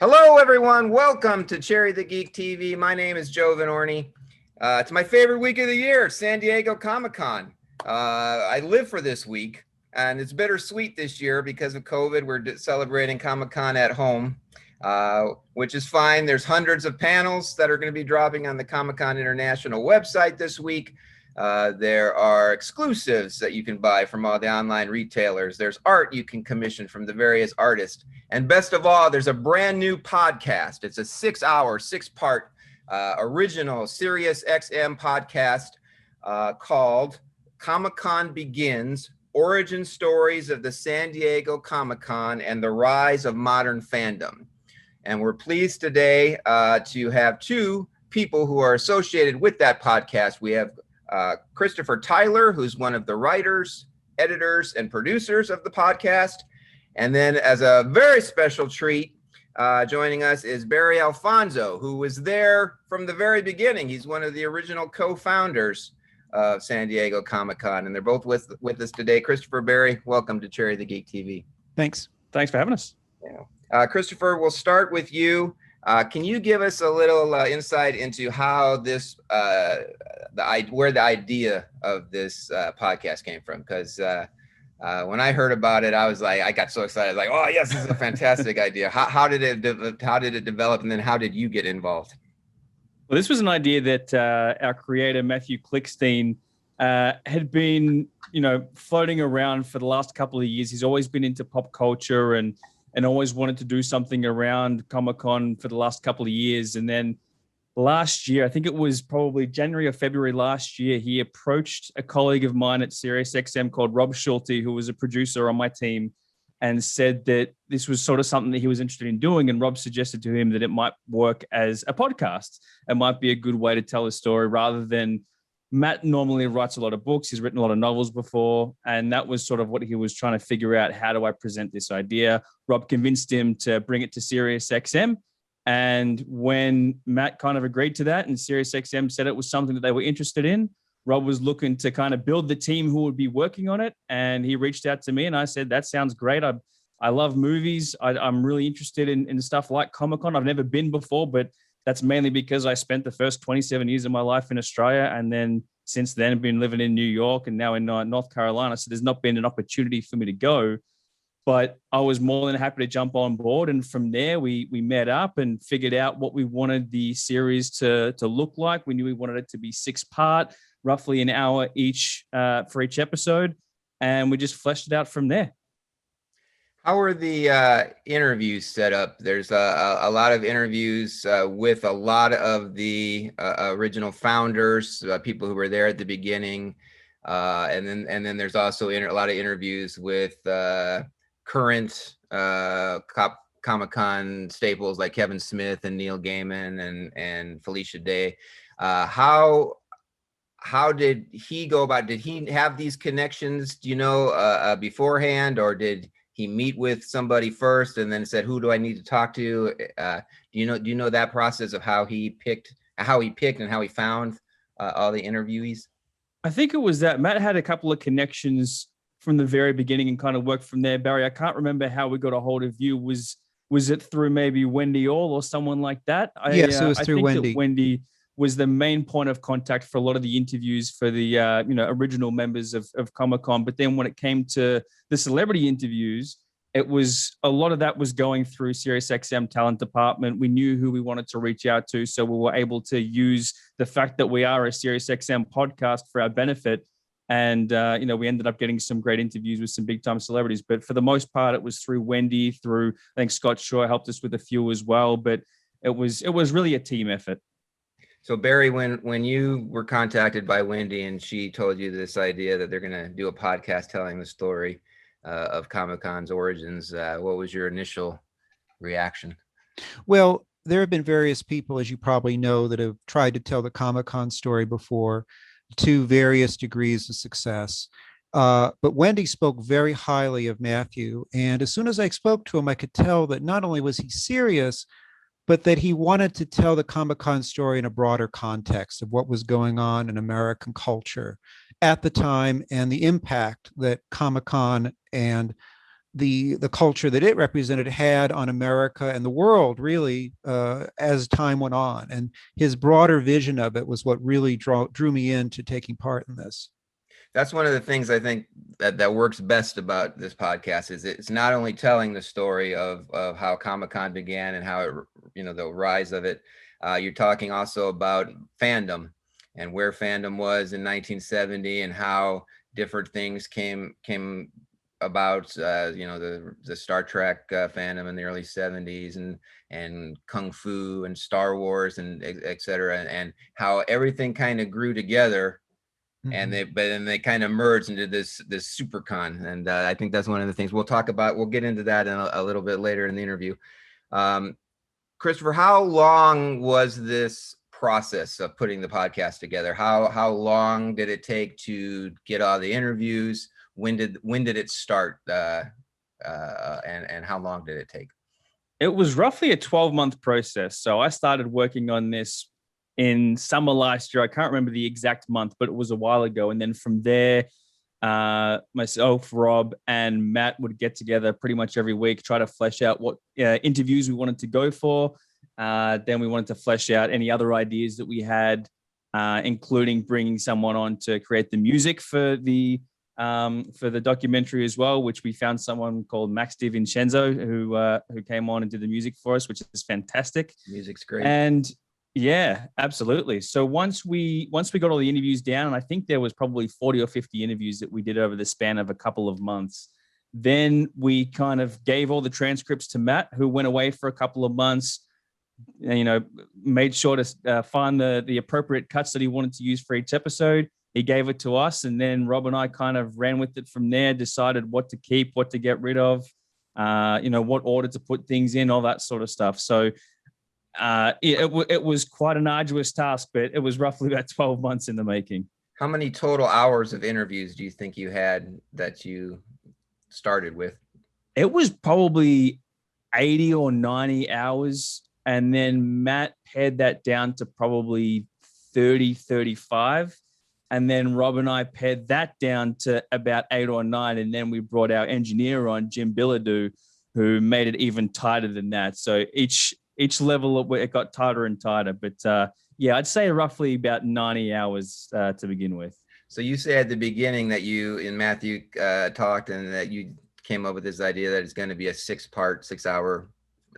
Hello, everyone. Welcome to Cherry the Geek TV. My name is Joe Vinorni. It's my favorite week of the year, San Diego Comic-Con. I live for this week, and it's bittersweet this year because of COVID. We're celebrating Comic-Con at home, which is fine. There's hundreds of panels that are going to be dropping on the Comic-Con International website this week. There are exclusives that you can buy from all the online retailers. There's art you can commission from the various artists. And best of all, there's a brand new podcast. It's a 6-hour, 6-part original SiriusXM podcast called Comic-Con Begins, Origin Stories of the San Diego Comic-Con and the Rise of Modern Fandom. And we're pleased today to have two people who are associated with that podcast. We have Christopher Tyler, who's one of the writers, editors, and producers of the podcast. And then as a very special treat, joining us is Barry Alfonso, who was there from the very beginning. He's one of the original co-founders of San Diego Comic-Con, and they're both with us today. Christopher, Barry, welcome to Cherry the Geek TV. Thanks for having us. Yeah. Christopher, we'll start with you. Can you give us a little insight into how this, where the idea of this podcast came from? Because when I heard about it, I got so excited, like, oh yes, this is a fantastic idea. How did it develop, and then how did you get involved? Well, this was an idea that our creator Matthew Klickstein had been, floating around for the last couple of years. He's always been into pop culture and always wanted to do something around Comic-Con for the last couple of years. And then last year, I think it was probably January or February last year, he approached a colleague of mine at SiriusXM called Rob Schulte, who was a producer on my team, and said that this was sort of something that he was interested in doing. And Rob suggested to him that it might work as a podcast. It might be a good way to tell a story rather than Matt normally writes a lot of books. He's written a lot of novels before. And that was sort of what he was trying to figure out. How do I present this idea? Rob convinced him to bring it to SiriusXM. And when Matt kind of agreed to that and SiriusXM said it was something that they were interested in, Rob was looking to kind of build the team who would be working on it. And he reached out to me and I said, that sounds great. I love movies. I'm really interested in stuff like Comic-Con. I've never been before, but that's mainly because I spent the first 27 years of my life in Australia. And then since then, I've been living in New York and now in North Carolina. So there's not been an opportunity for me to go. But I was more than happy to jump on board. And from there, we met up and figured out what we wanted the series to look like. We knew we wanted it to be 6-part, roughly an hour each for each episode. And we just fleshed it out from there. How are the interviews set up? There's a lot of interviews with a lot of the original founders, people who were there at the beginning. And then there's also a lot of interviews with current Comic-Con staples like Kevin Smith and Neil Gaiman and Felicia Day. How did he go about? Did he have these connections, beforehand, or did he meet with somebody first and then said, "Who do I need to talk to"? Do you know that process of how he picked and how he found all the interviewees? I think it was that Matt had a couple of connections from the very beginning and kind of worked from there. Barry, I can't remember how we got a hold of you. Was it through maybe Wendy All or someone like that? Yes, it was through Wendy. I think that Wendy was the main point of contact for a lot of the interviews for the original members of Comic-Con. But then when it came to the celebrity interviews, it was a lot of that was going through SiriusXM talent department. We knew who we wanted to reach out to, so we were able to use the fact that we are a SiriusXM podcast for our benefit. And, we ended up getting some great interviews with some big time celebrities. But for the most part, it was through Wendy, I think Scott Shaw helped us with a few as well. But it was really a team effort. So Barry, when you were contacted by Wendy and she told you this idea that they're going to do a podcast telling the story of Comic-Con's origins, what was your initial reaction? Well, there have been various people, as you probably know, that have tried to tell the Comic-Con story before, to various degrees of success. But Wendy spoke very highly of Matthew. And as soon as I spoke to him, I could tell that not only was he serious, but that he wanted to tell the Comic-Con story in a broader context of what was going on in American culture at the time and the impact that Comic-Con and the culture that it represented had on America and the world, really, as time went on. And his broader vision of it was what really drew me into taking part in this. That's one of the things I think that works best about this podcast is it's not only telling the story of how Comic-Con began and how it, the rise of it. You're talking also about fandom and where fandom was in 1970 and how different things came about, the Star Trek fandom in the early 70s and Kung Fu and Star Wars and et cetera, and how everything kind of grew together. And they kind of merged into this SuperCon, and I think that's one of the things we'll talk about. We'll get into that in a little bit later in the interview. Christopher, how long was this process of putting the podcast together? How long did it take to get all the interviews? When did it start? And how long did it take? It was roughly a 12-month process. So I started working on this in summer last year. I can't remember the exact month, but it was a while ago. And then from there, myself, Rob, and Matt would get together pretty much every week, try to flesh out what interviews we wanted to go for. Then we wanted to flesh out any other ideas that we had, including bringing someone on to create the music for the documentary as well, which we found someone called Max DiVincenzo who came on and did the music for us, which is fantastic. Music's great. And yeah, absolutely. So once we got all the interviews down, and I think there was probably 40 or 50 interviews that we did over the span of a couple of months, then we kind of gave all the transcripts to Matt, who went away for a couple of months, made sure to find the appropriate cuts that he wanted to use for each episode. He gave it to us, and then Rob and I kind of ran with it from there, decided what to keep, what to get rid of, what order to put things in, all that sort of stuff. So it was quite an arduous task, but it was roughly about 12 months in the making. How many total hours of interviews do you think you had that you started with? It was probably 80 or 90 hours. And then Matt pared that down to probably 30, 35. And then Rob and I pared that down to about 8 or 9. And then we brought our engineer on, Jim Billadou, who made it even tighter than that. So each level, it got tighter and tighter. But I'd say roughly about 90 hours to begin with. So you say at the beginning that you and Matthew talked and that you came up with this idea that it's going to be a 6-hour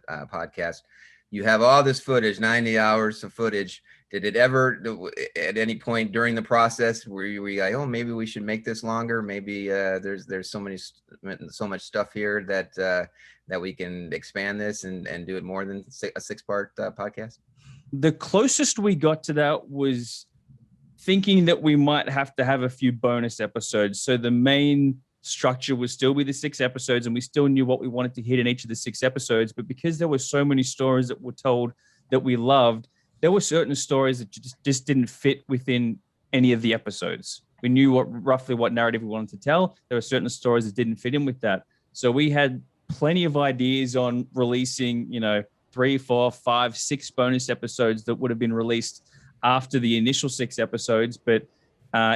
podcast. You have all this footage, 90 hours of footage. Did it ever, at any point during the process, were you like, oh, maybe we should make this longer? Maybe there's so much stuff here that we can expand this and do it more than a 6-part podcast? The closest we got to that was thinking that we might have to have a few bonus episodes. So the main structure would still be the 6 episodes, and we still knew what we wanted to hit in each of the 6 episodes. But because there were so many stories that were told that we loved, there were certain stories that just didn't fit within any of the episodes. We knew roughly what narrative we wanted to tell. There were certain stories that didn't fit in with that. So we had plenty of ideas on releasing, 3, 4, 5, 6 bonus episodes that would have been released after the initial 6 episodes. But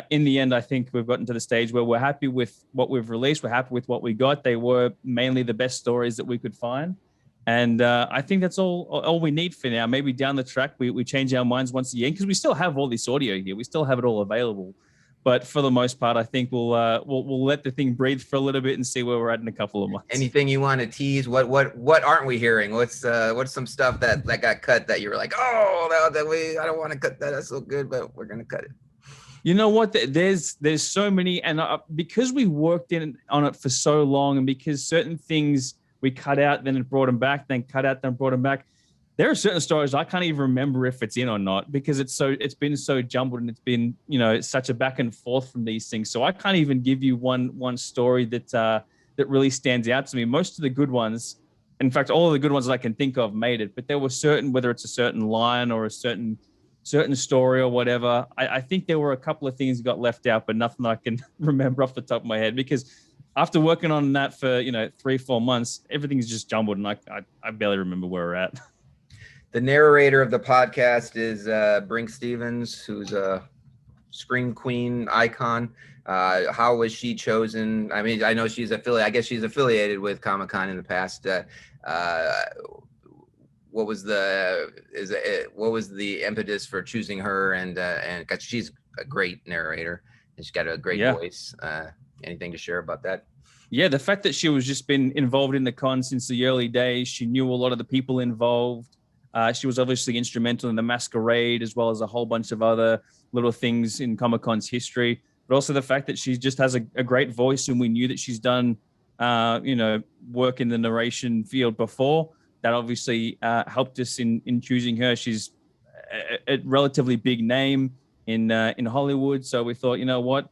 in the end, I think we've gotten to the stage where we're happy with what we've released. We're happy with what we got. They were mainly the best stories that we could find. And I think that's all we need for now. Maybe down the track, we change our minds once a year, because we still have all this audio here. We still have it all available. But for the most part, I think we'll let the thing breathe for a little bit and see where we're at in a couple of months. Anything you want to tease? What aren't we hearing? What's some stuff that got cut that you were like, oh, I don't want to cut that. That's so good, but we're gonna cut it. You know what? There's so many, and because we worked on it for so long, and because certain things we cut out, then it brought them back, then cut out, then brought them back. There are certain stories I can't even remember if it's in or not, because it's been so jumbled, and it's been it's such a back and forth from these things. So I can't even give you one story that really stands out to me. Most of the good ones, in fact, all of the good ones that I can think of made it, but there were certain, whether it's a certain line or a certain story or whatever, I think there were a couple of things that got left out, but nothing I can remember off the top of my head, because after working on that for 3-4 months, everything's just jumbled, and I barely remember where we're at. The narrator of the podcast is Brink Stevens, who's a screen queen icon. How was she chosen? I mean, I know she's affiliated. I guess she's affiliated with Comic-Con in the past. What was the impetus for choosing her? And because she's a great narrator and she's got a great voice. Anything to share about that? Yeah, the fact that she was just been involved in the con since the early days. She knew a lot of the people involved. She was obviously instrumental in the masquerade, as well as a whole bunch of other little things in Comic-Con's history. But also the fact that she just has a great voice, and we knew that she's done, work in the narration field before. That obviously helped us in choosing her. She's a relatively big name in Hollywood, so we thought, you know what,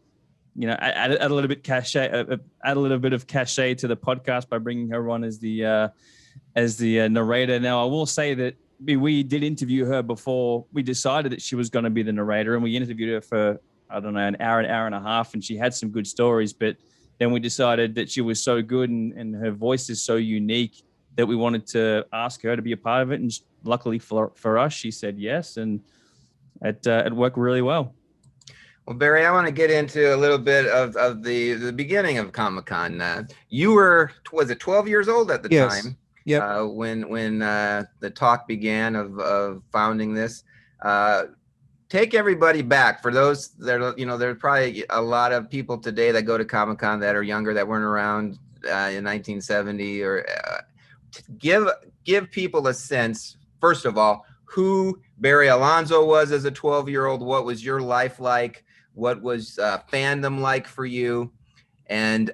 add a little bit add a little bit of cachet to the podcast by bringing her on as the narrator. Now, I will say that we did interview her before we decided that she was going to be the narrator, and we interviewed her for, I don't know, an hour and a half, and she had some good stories. But then we decided that she was so good and her voice is so unique that we wanted to ask her to be a part of it. And luckily for us, she said yes, and it worked really well. Well, Barry, I want to get into a little bit of the beginning of Comic-Con. You were, was it 12 years old at the time? Yeah. When the talk began of founding this. Take everybody back. For those that are, there's probably a lot of people today that go to Comic-Con that are younger, that weren't around in 1970. Or give people a sense, first of all, who Barry Alfonso was as a 12-year-old. What was your life like? What was fandom like for you? And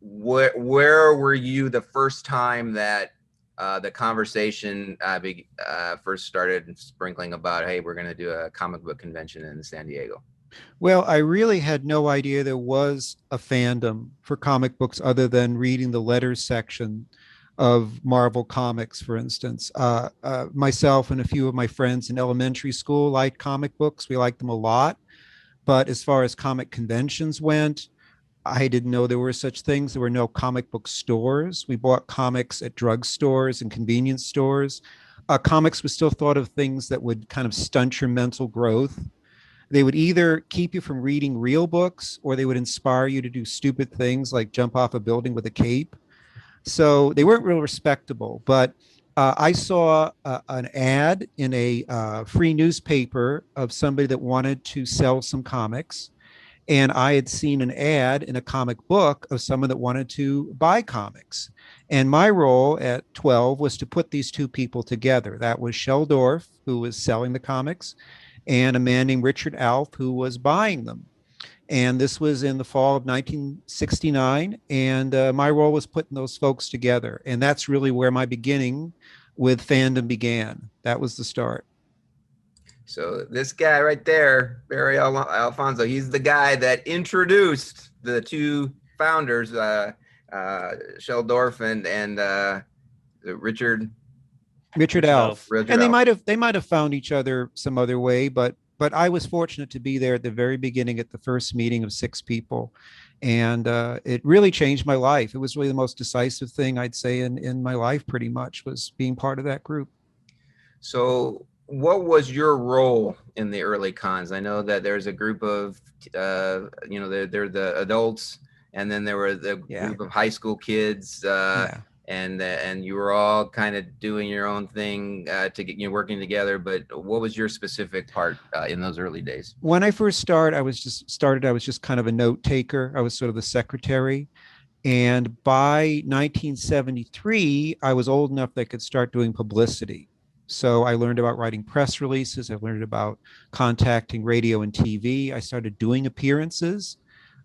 where were you the first time that the conversation first started sprinkling about, hey, we're going to do a comic book convention in San Diego? Well, I really had no idea there was a fandom for comic books other than reading the letters section of Marvel Comics, for instance. Myself and a few of my friends in elementary school liked comic books. We liked them a lot. But as far as comic conventions went, I didn't know there were such things. There were no comic book stores. We bought comics at drugstores and convenience stores. Comics was still thought of things that would kind of stunt your mental growth. They would either keep you from reading real books, or they would inspire you to do stupid things like jump off a building with a cape. So they weren't real respectable. But I saw an ad in a free newspaper of somebody that wanted to sell some comics. And I had seen an ad in a comic book of someone that wanted to buy comics. And my role at 12 was to put these two people together. That was Sheldorf, who was selling the comics, and a man named Richard Alf, who was buying them. And this was in the fall of 1969. And my role was putting those folks together. And that's really where my beginning with fandom began. That was the start. So this guy right there, Barry Alfonso, he's the guy that introduced the two founders, Sheldorf and Richard Alf. Richard And Alf. they might have found each other some other way, but I was fortunate to be there at the very beginning at the first meeting of 6 people. And it really changed my life. It was really the most decisive thing I'd say in my life, pretty much, was being part of that group. So what was your role in the early cons? I know that there's a group of, they're the adults, and then there were the group of high school kids, and you were all kind of doing your own thing to get working together. But what was your specific part in those early days? When I first started, I was just kind of a note taker. I was sort of the secretary. And by 1973, I was old enough that I could start doing publicity. So I learned about writing press releases. I learned about contacting radio and TV. I started doing appearances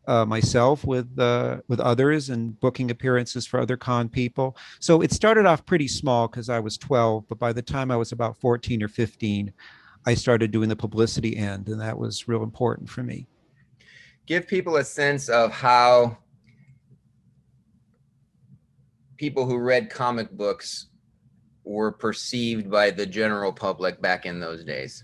myself with others and booking appearances for other con people. So it started off pretty small because I was 12, but by the time I was about 14 or 15, I started doing the publicity end, and that was real important for me. Give people a sense of how people who read comic books were perceived by the general public back in those days.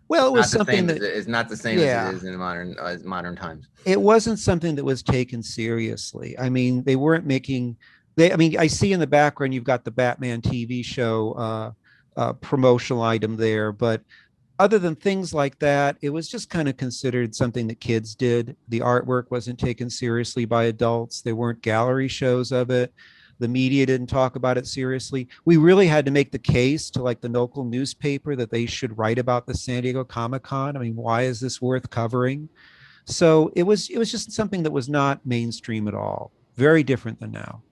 Well, it was something that is not the same as it is in modern times. It wasn't something that was taken seriously. I mean, they weren't making. I see in the background you've got the Batman TV show promotional item there, but other than things like that, it was just kind of considered something that kids did. The artwork wasn't taken seriously by adults. There weren't gallery shows of it. The media didn't talk about it seriously. We really had to make the case to like the local newspaper that they should write about the San Diego Comic-Con. I mean, why is this worth covering? So it was just something that was not mainstream at all. Very different than now.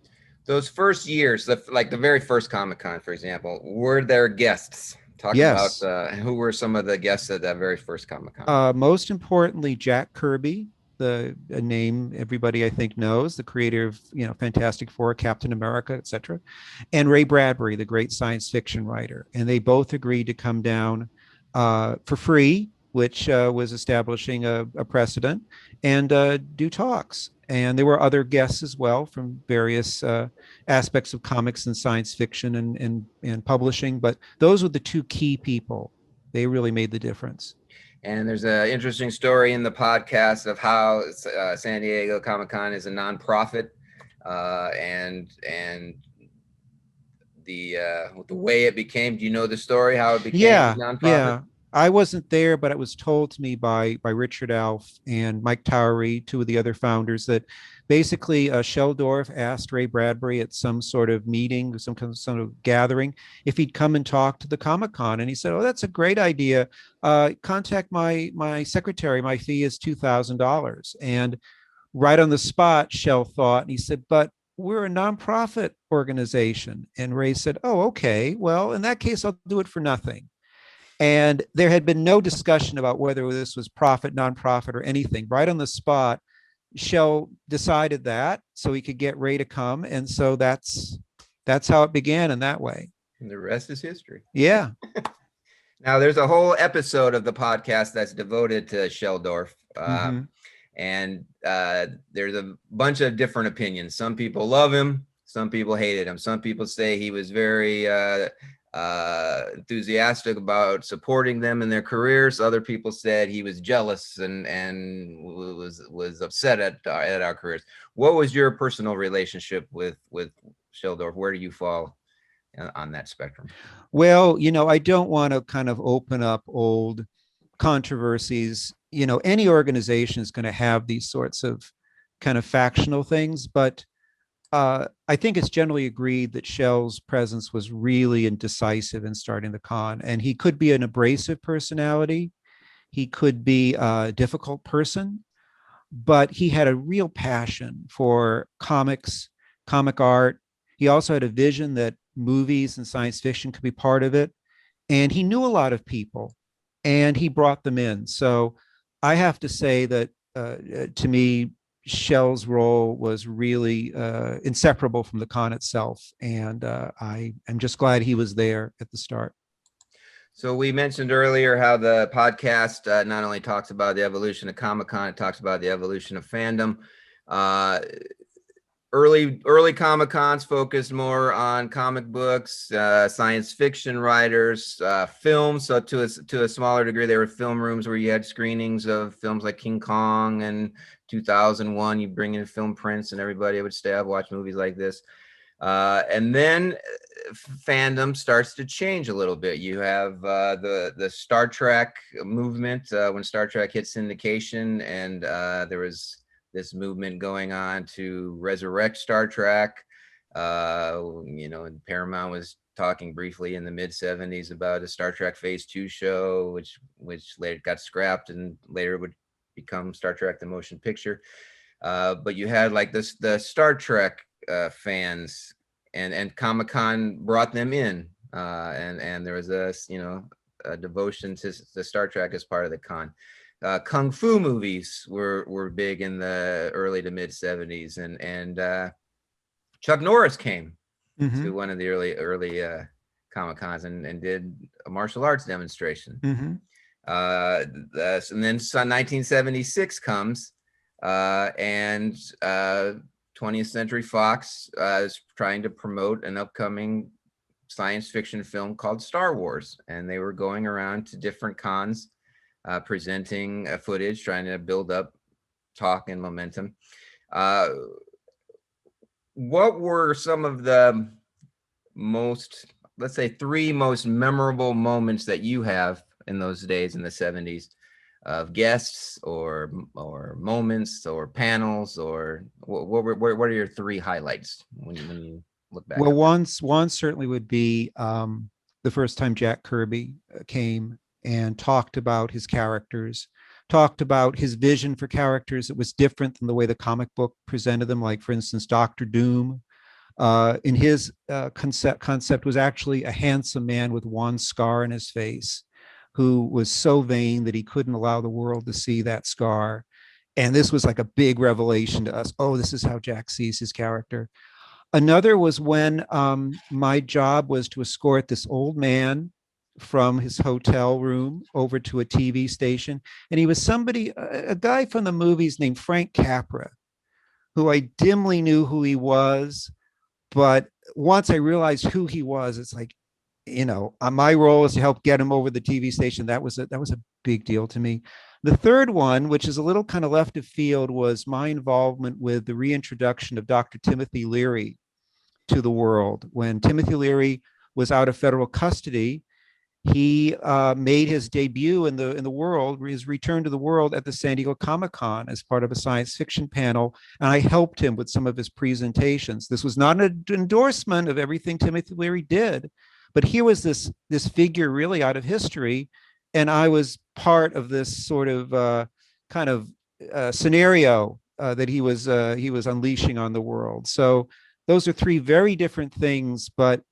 Those first years, like the very first Comic-Con, for example, were there guests? Talk about Yes. who were some of the guests at that very first Comic-Con. Most importantly, Jack Kirby, a name everybody I think knows, the creator of Fantastic Four, Captain America, etc., and Ray Bradbury, the great science fiction writer, and they both agreed to come down for free, which was establishing a precedent, and do talks. And there were other guests as well from various aspects of comics and science fiction and publishing, but those were the two key people. They really made the difference. And there's an interesting story in the podcast of how San Diego Comic-Con is a nonprofit, and the way it became. Do you know the story how it became Yeah, a nonprofit? yeah. I wasn't there, but it was told to me by Richard Alf and Mike Towery, two of the other founders, that basically Sheldorf asked Ray Bradbury at some sort of meeting, some kind of sort of gathering, if he'd come and talk to the Comic-Con, and he said, "Oh, that's a great idea. Contact my secretary. My fee is $2,000." And right on the spot, Shell thought, and he said, "But we're a nonprofit organization." And Ray said, "Oh, okay. Well, in that case, I'll do it for nothing." And there had been no discussion about whether this was profit, nonprofit, or anything. Right on the spot, Shell decided that so he could get Ray to come. And so that's how it began in that way. And the rest is history. Yeah. Now, there's a whole episode of the podcast that's devoted to Sheldorf. Mhm. And there's a bunch of different opinions. Some people love him. Some people hated him. Some people say he was very enthusiastic about supporting them in their careers. Other people said he was jealous and was upset at our careers. What was your personal relationship with Sheldorf? Where do you fall on that spectrum? Well, I don't want to kind of open up old controversies. Any organization is going to have these sorts of kind of factional things, but I think it's generally agreed that Shell's presence was really indecisive in starting the con, and he could be an abrasive personality. He could be a difficult person, but he had a real passion for comics, comic art. He also had a vision that movies and science fiction could be part of it. And he knew a lot of people and he brought them in. So I have to say that to me, Shell's role was really inseparable from the con itself. And I am just glad he was there at the start. So we mentioned earlier how the podcast not only talks about the evolution of Comic-Con, it talks about the evolution of fandom. Early Comic-Cons focused more on comic books, science fiction writers, films. So to a smaller degree, there were film rooms where you had screenings of films like King Kong and 2001. You bring in film prints and everybody would stay up, watch movies like this. And then fandom starts to change a little bit. You have the Star Trek movement when Star Trek hit syndication, and there was this movement going on to resurrect Star Trek. And Paramount was talking briefly in the mid 70s about a Star Trek Phase 2 show, which later got scrapped and later would become Star Trek the Motion Picture. But you had like the Star Trek fans, and Comic-Con brought them in, and there was a devotion to Star Trek as part of the con. Kung Fu movies were big in the early to mid 70s, and Chuck Norris came to one of the early Comic-Cons and did a martial arts demonstration. And then 1976 comes, and 20th Century Fox is trying to promote an upcoming science fiction film called Star Wars, and they were going around to different cons, presenting footage, trying to build up talk and momentum. What were some of the most, let's say, 3 most memorable moments that you have in those days in the 70s of guests or moments or panels, or what are your three highlights when you look back? Well, one certainly would be the first time Jack Kirby came and talked about his characters, talked about his vision for characters. It was different than the way the comic book presented them. Like, for instance, Doctor Doom, in his concept was actually a handsome man with one scar in his face, who was so vain that he couldn't allow the world to see that scar. And this was like a big revelation to us. Oh, this is how Jack sees his character. Another was when my job was to escort this old man from his hotel room over to a TV station. And he was somebody, a guy from the movies named Frank Capra, who I dimly knew who he was. But once I realized who he was, it's like, my role is to help get him over the TV station. That was a big deal to me. The third one, which is a little kind of left of field, was my involvement with the reintroduction of Dr. Timothy Leary to the world. When Timothy Leary was out of federal custody, he made his debut in the world, his return to the world at the San Diego Comic-Con as part of a science fiction panel, and I helped him with some of his presentations. This was not an endorsement of everything Timothy Leary did, but here was this figure really out of history, and I was part of this sort of kind of scenario that he was unleashing on the world. So those are three very different things, but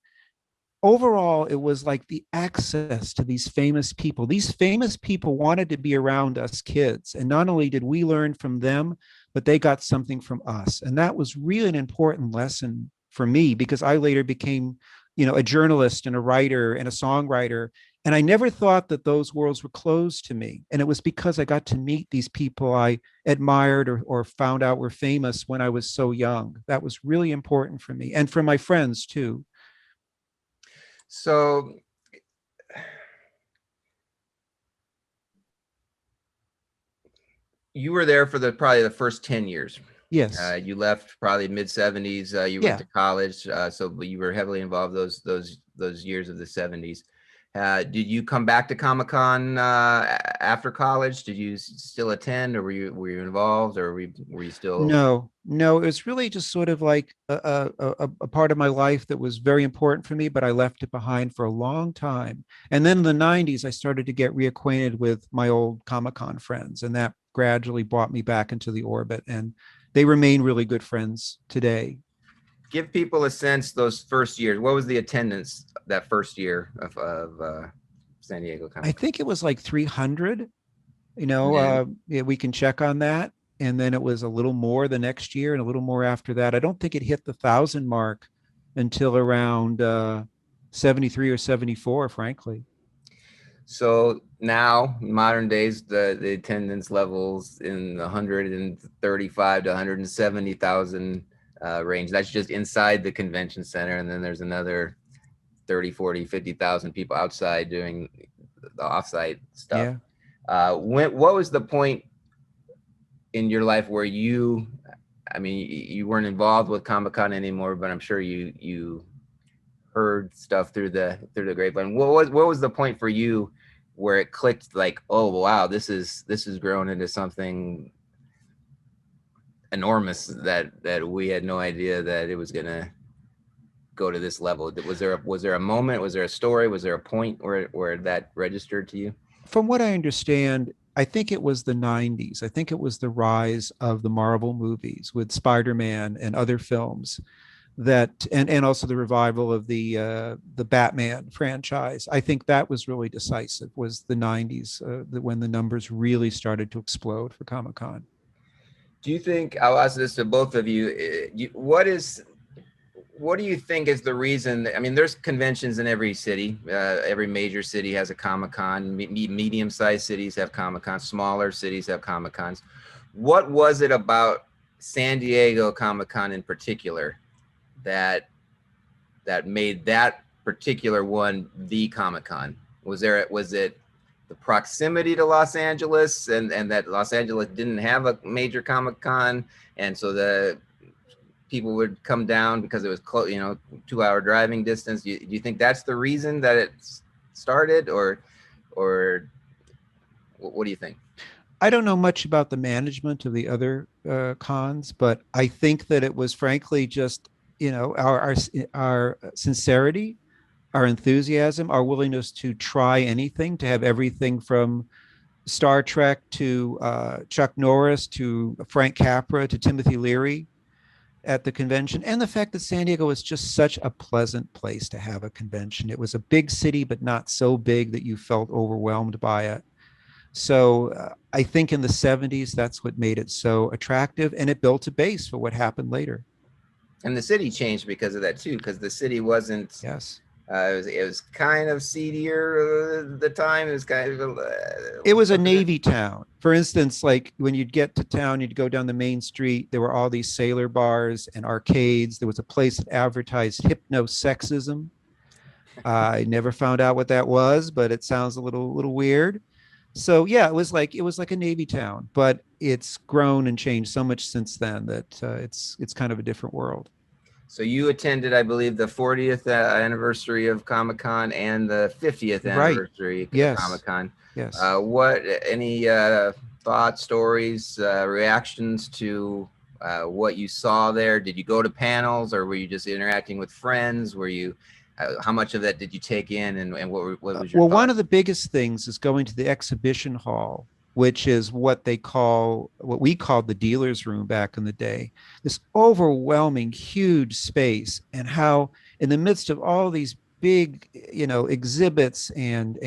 overall, it was like the access to these famous people. These famous people wanted to be around us kids. And not only did we learn from them, but they got something from us. And that was really an important lesson for me, because I later became, a journalist and a writer and a songwriter. And I never thought that those worlds were closed to me. And it was because I got to meet these people I admired or found out were famous when I was so young. That was really important for me, and for my friends too. So you were there for probably the first 10 years. Yes. You left probably mid 70s. You went to college, so you were heavily involved those years of the 70s. Did you come back to Comic-Con after college? Did you still attend, or were you involved, or were you still? No. It was really just sort of like a part of my life that was very important for me, but I left it behind for a long time. And then in the 90s, I started to get reacquainted with my old Comic-Con friends, and that gradually brought me back into the orbit. And they remain really good friends today. Give people a sense those first years. What was the attendance that first year of San Diego Comic-Con? I think it was like 300. Yeah, we can check on that. And then it was a little more the next year and a little more after that. I don't think it hit the 1,000 mark until around 73 or 74, frankly. So now, modern days, the attendance levels in the 135 to 170,000 range. That's just inside the convention center. And then there's another 30, 40, 50,000 people outside doing the offsite stuff. Yeah. What was the point in your life where you weren't involved with Comic-Con anymore, but I'm sure you heard stuff through the grapevine. What was the point for you where it clicked, like, oh wow, this is grown into something enormous that we had no idea that it was gonna go to this level? Was there a moment? Was there a story? Was there a point where that registered to you? From what I understand, I think it was the 90s. I think it was the rise of the Marvel movies with Spider-Man and other films that, and also the revival of the Batman franchise. I think that was really decisive, was the 90s, when the numbers really started to explode for Comic-Con. Do you think, I'll ask this to both of you, what do you think is the reason? I mean, there's conventions in every city. Every major city has a Comic-Con. Medium-sized cities have Comic-Cons. Smaller cities have Comic-Cons. What was it about San Diego Comic-Con in particular that made that particular one the Comic-Con? Was it the proximity to Los Angeles, and that Los Angeles didn't have a major Comic-Con, and so the people would come down because it was close, 2-hour driving distance? Do you think that's the reason that it started, or or what do you think? I don't know much about the management of the other cons, but I think that it was frankly just, our sincerity, our enthusiasm, our willingness to try anything, to have everything from Star Trek to Chuck Norris to Frank Capra to Timothy Leary at the convention, and the fact that San Diego was just such a pleasant place to have a convention. It was a big city, but not so big that you felt overwhelmed by it. So I think in the 70s, that's what made it so attractive, and it built a base for what happened later. And the city changed because of that too, because the city wasn't. Yes. It was kind of seedier at the time. It was kind of. It was a Navy town. For instance, like when you'd get to town, you'd go down the main street. There were all these sailor bars and arcades. There was a place that advertised hypnosexism. I never found out what that was, but it sounds a little weird. So yeah, it was like a Navy town, but it's grown and changed so much since then that it's kind of a different world. So you attended, I believe, the 40th anniversary of Comic-Con and the 50th anniversary of Comic-Con. Yes. What any thoughts, stories, reactions to what you saw there? Did you go to panels, or were you just interacting with friends? Were you how much of that did you take in, and what was your well, thought? one of the biggest things is going to the exhibition hall, which is what we called the dealer's room back in the day. This overwhelming, huge space, and how in the midst of all these big, exhibits and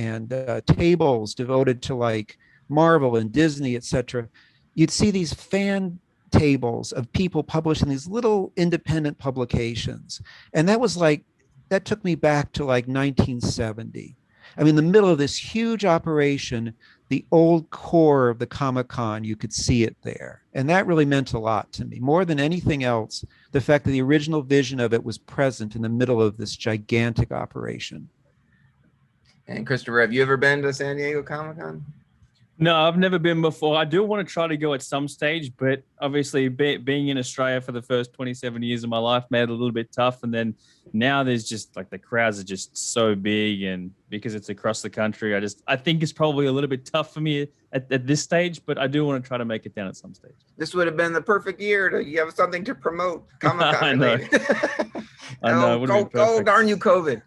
tables devoted to like Marvel and Disney, etc., you'd see these fan tables of people publishing these little independent publications, and that took me back to like 1970. I mean, in the middle of this huge operation, the old core of the Comic-Con, you could see it there. And that really meant a lot to me. More than anything else, the fact that the original vision of it was present in the middle of this gigantic operation. And Christopher, have you ever been to San Diego Comic-Con? No, I've never been before. I do want to try to go at some stage, but obviously being in Australia for the first 27 years of my life made it a little bit tough. And then now there's just like the crowds are just so big, and because it's across the country, I think it's probably a little bit tough for me at this stage, but I do want to try to make it down at some stage. This would have been the perfect year to you have something to promote Comic-Con related. I know. Go darn you, COVID.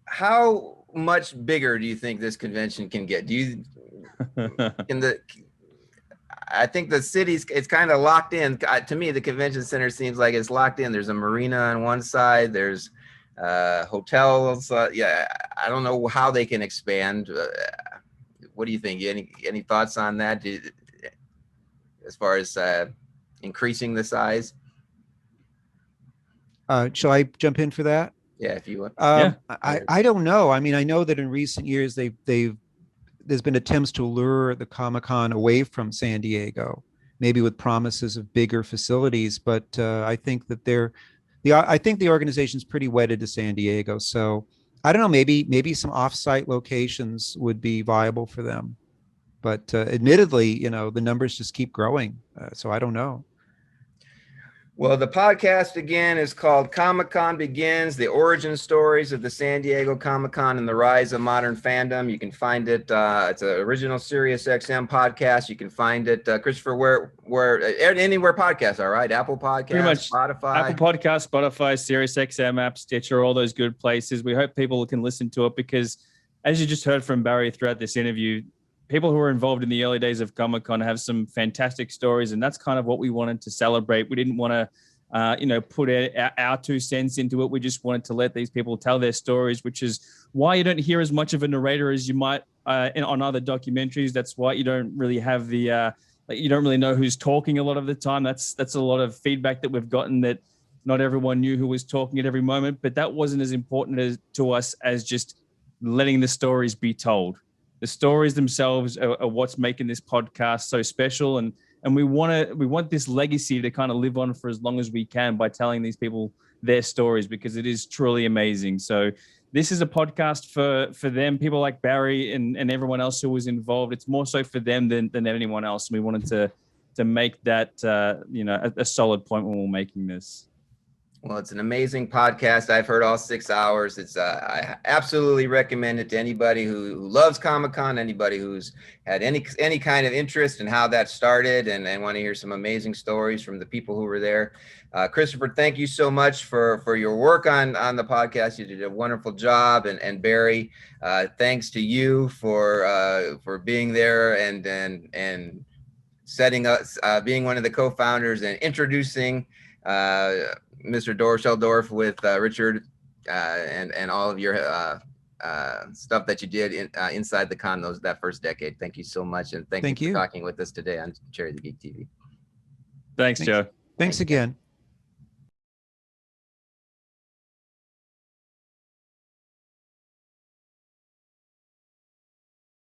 How much bigger do you think this convention can get? I think the city's, it's kind of locked in. To me, the convention center seems like it's locked in. There's a marina on one side. There's hotels. I don't know how they can expand. What do you think? Any thoughts on that? As far as increasing the size? Shall I jump in for that? Yeah, if you want. I don't know. I mean, I know that in recent years there's been attempts to lure the Comic-Con away from San Diego, maybe with promises of bigger facilities. But I think that I think the organization's pretty wedded to San Diego. So I don't know. Maybe some off-site locations would be viable for them. But admittedly, the numbers just keep growing. So I don't know. Well, the podcast again is called Comic-Con Begins, the origin stories of the San Diego Comic-Con and the rise of modern fandom. You can find it. It's an original SiriusXM podcast. You can find it, Christopher, where anywhere podcasts are, right? Apple Podcasts, pretty much Spotify. Apple Podcasts, Spotify, SiriusXM app, Stitcher, all those good places. We hope people can listen to it because, as you just heard from Barry throughout this interview, people who were involved in the early days of Comic-Con have some fantastic stories, and that's kind of what we wanted to celebrate. We didn't want to, put our 2 cents into it. We just wanted to let these people tell their stories, which is why you don't hear as much of a narrator as you might on other documentaries. That's why you don't really have you don't really know who's talking a lot of the time. That's a lot of feedback that we've gotten, that not everyone knew who was talking at every moment, but that wasn't as important to us as just letting the stories be told. The stories themselves are what's making this podcast so special, and we want this legacy to kind of live on for as long as we can by telling these people their stories, because it is truly amazing. So this is a podcast for them, people like Barry and everyone else who was involved. It's more so for them than anyone else. We wanted to make that a solid point when we're making this. Well, it's an amazing podcast. I've heard all 6 hours. It's I absolutely recommend it to anybody who loves Comic-Con, anybody who's had any kind of interest in how that started, and want to hear some amazing stories from the people who were there. Christopher, thank you so much for your work on the podcast. You did a wonderful job, and Barry, thanks to you for being there and setting us, being one of the co-founders and introducing Mr. Dorscheldorf with Richard and all of your stuff that you did inside the con that first decade. Thank you so much, and thank you for talking with us today on Cherry the Geek TV. Thanks, Joe. Thanks again.